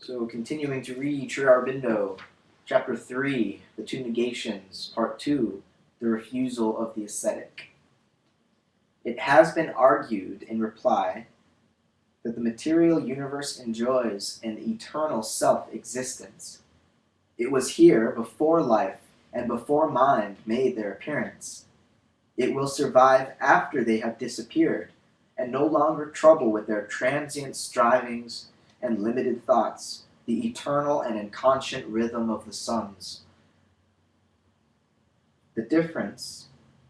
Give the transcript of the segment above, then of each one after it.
So continuing to read Sri Aurobindo, Chapter 3, The Two Negations, Part 2, The Refusal of the Ascetic. It has been argued in reply that the material universe enjoys an eternal self-existence. It was here before life and before mind made their appearance. It will survive after they have disappeared, and no longer trouble with their transient strivings and limited thoughts the eternal and inconscient rhythm of the suns. The difference,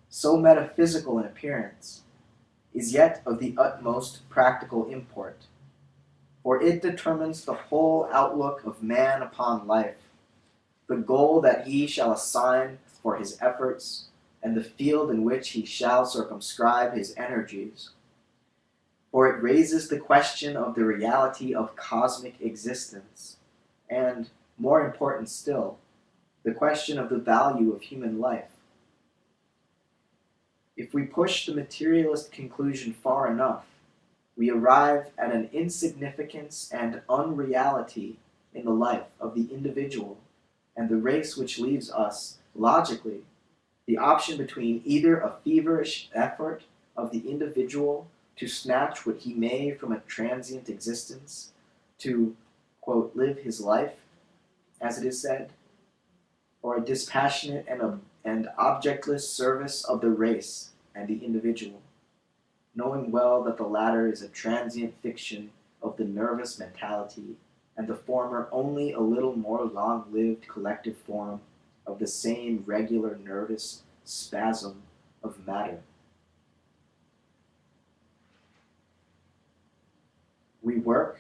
so metaphysical in appearance, is yet of the utmost practical import, for it determines the whole outlook of man upon life, the goal that he shall assign for his efforts, and the field in which he shall circumscribe his energies. For it raises the question of the reality of cosmic existence, and, more important still, the question of the value of human life. If we push the materialist conclusion far enough, we arrive at an insignificance and unreality in the life of the individual and the race, which leaves us, logically, the option between either a feverish effort of the individual to snatch what he may from a transient existence, to, quote, live his life, as it is said, or a dispassionate and objectless service of the race and the individual, knowing well that the latter is a transient fiction of the nervous mentality, and the former only a little more long-lived collective form of the same regular nervous spasm of matter. We work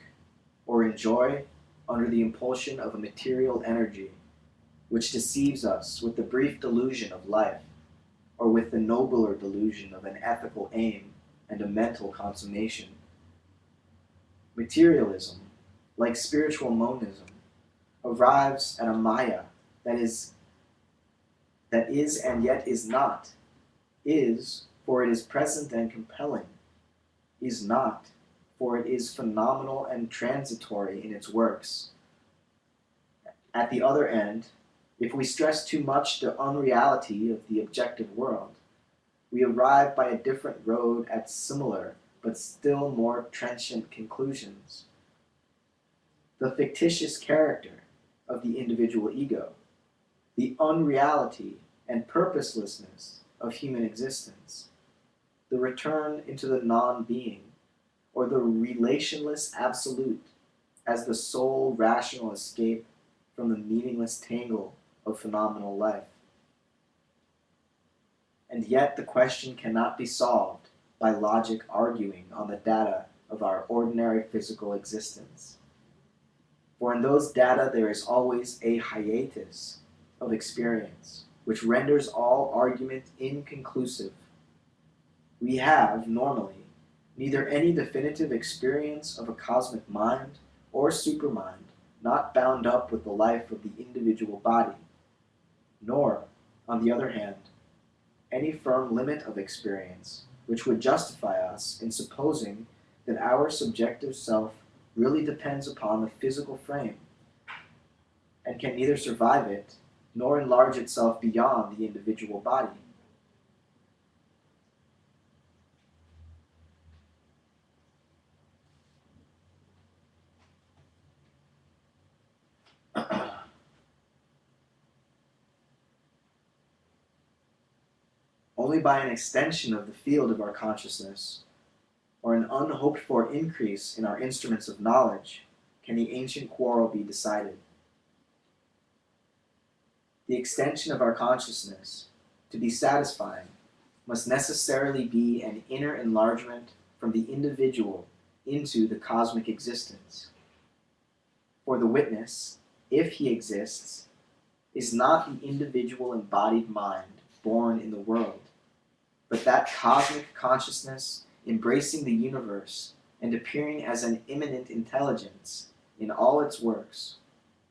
or enjoy under the impulsion of a material energy, which deceives us with the brief delusion of life, or with the nobler delusion of an ethical aim and a mental consummation. Materialism, like spiritual monism, arrives at a maya that is and yet is not, is, for it is present and compelling, is not, for it is phenomenal and transitory in its works. At the other end, if we stress too much the unreality of the objective world, we arrive by a different road at similar but still more trenchant conclusions. The fictitious character of the individual ego, the unreality and purposelessness of human existence, the return into the non-being, or the relationless absolute as the sole rational escape from the meaningless tangle of phenomenal life. And yet the question cannot be solved by logic arguing on the data of our ordinary physical existence. For in those data there is always a hiatus of experience, which renders all argument inconclusive. We have, normally, neither any definitive experience of a cosmic mind or supermind not bound up with the life of the individual body, nor, on the other hand, any firm limit of experience which would justify us in supposing that our subjective self really depends upon the physical frame, and can neither survive it nor enlarge itself beyond the individual body. Only by an extension of the field of our consciousness, or an unhoped-for increase in our instruments of knowledge, can the ancient quarrel be decided. The extension of our consciousness, to be satisfying, must necessarily be an inner enlargement from the individual into the cosmic existence. For the witness, if he exists, is not the individual embodied mind born in the world, but that cosmic consciousness embracing the universe and appearing as an immanent intelligence in all its works,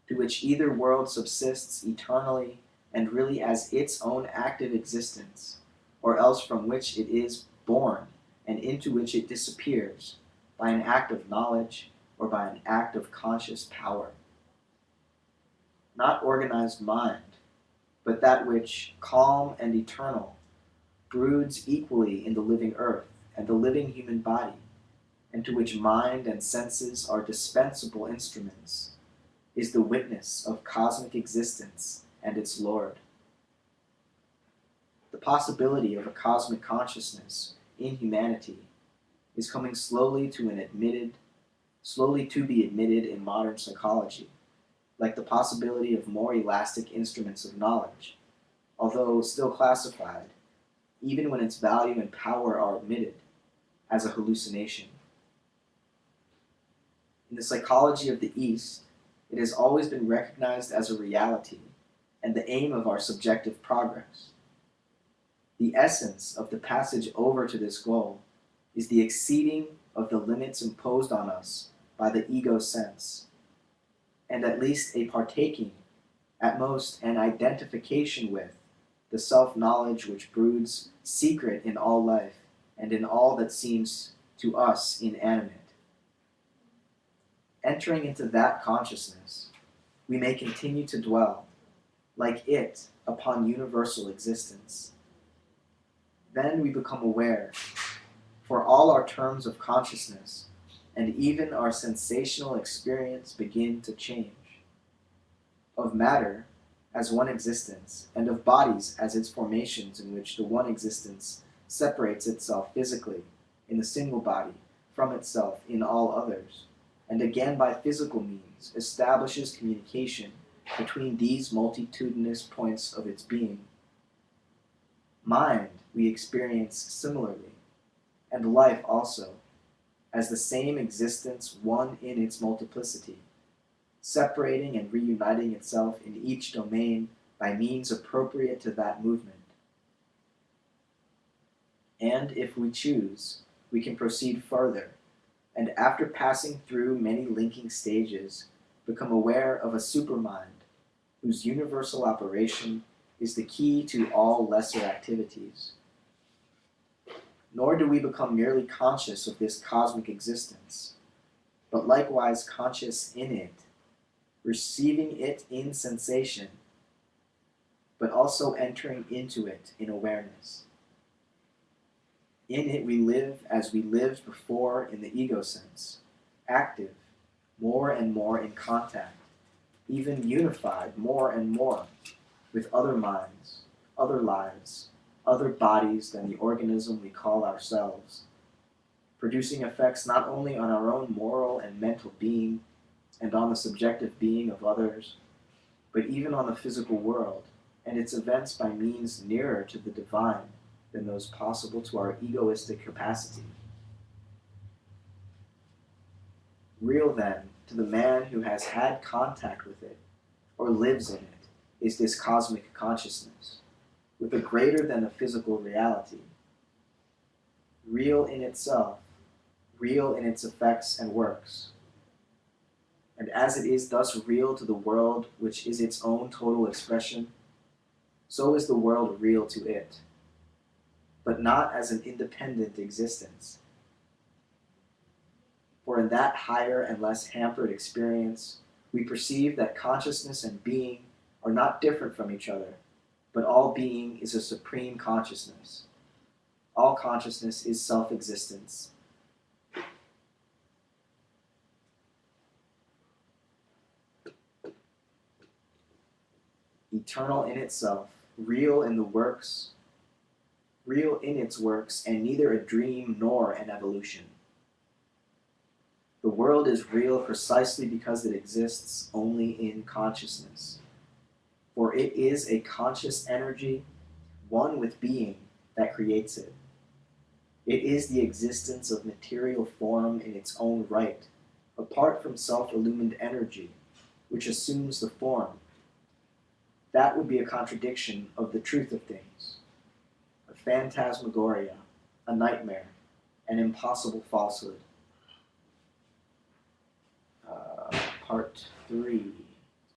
to which either world subsists eternally and really as its own active existence, or else from which it is born and into which it disappears by an act of knowledge or by an act of conscious power. Not organized mind, but that which, calm and eternal, broods equally in the living earth and the living human body, and to which mind and senses are dispensable instruments, is the witness of cosmic existence and its Lord. The possibility of a cosmic consciousness in humanity is coming slowly to be admitted in modern psychology, like the possibility of more elastic instruments of knowledge, although still classified, even when its value and power are admitted, as a hallucination. In the psychology of the East, it has always been recognized as a reality and the aim of our subjective progress. The essence of the passage over to this goal is the exceeding of the limits imposed on us by the ego sense, and at least a partaking, at most an identification with, the self-knowledge which broods secret in all life and in all that seems to us inanimate. Entering into that consciousness, we may continue to dwell, like it, upon universal existence. Then we become aware, for all our terms of consciousness and even our sensational experience begin to change, of matter as one existence, and of bodies as its formations, in which the one existence separates itself physically in the single body from itself in all others, and again by physical means establishes communication between these multitudinous points of its being. Mind we experience similarly, and life also, as the same existence, one in its multiplicity, separating and reuniting itself in each domain by means appropriate to that movement. And if we choose, we can proceed further, and after passing through many linking stages, become aware of a supermind whose universal operation is the key to all lesser activities. Nor do we become merely conscious of this cosmic existence, but likewise conscious in it, receiving it in sensation, but also entering into it in awareness. In it we live as we lived before in the ego sense, active, more and more in contact, even unified more and more with other minds, other lives, other bodies than the organism we call ourselves, producing effects not only on our own moral and mental being and on the subjective being of others, but even on the physical world and its events by means nearer to the divine than those possible to our egoistic capacity. Real, then, to the man who has had contact with it, or lives in it, is this cosmic consciousness, with a greater than a physical reality. Real in itself, real in its effects and works. And as it is thus real to the world which is its own total expression, so is the world real to it, but not as an independent existence. For in that higher and less hampered experience, we perceive that consciousness and being are not different from each other, but all being is a supreme consciousness. All consciousness is self-existence. Eternal in itself, real in its works, and neither a dream nor an evolution. The world is real precisely because it exists only in consciousness. For it is a conscious energy, one with being, that creates it. It is the existence of material form in its own right, apart from self-illumined energy, which assumes the form. That would be a contradiction of the truth of things, a phantasmagoria, a nightmare, an impossible falsehood. Part 3.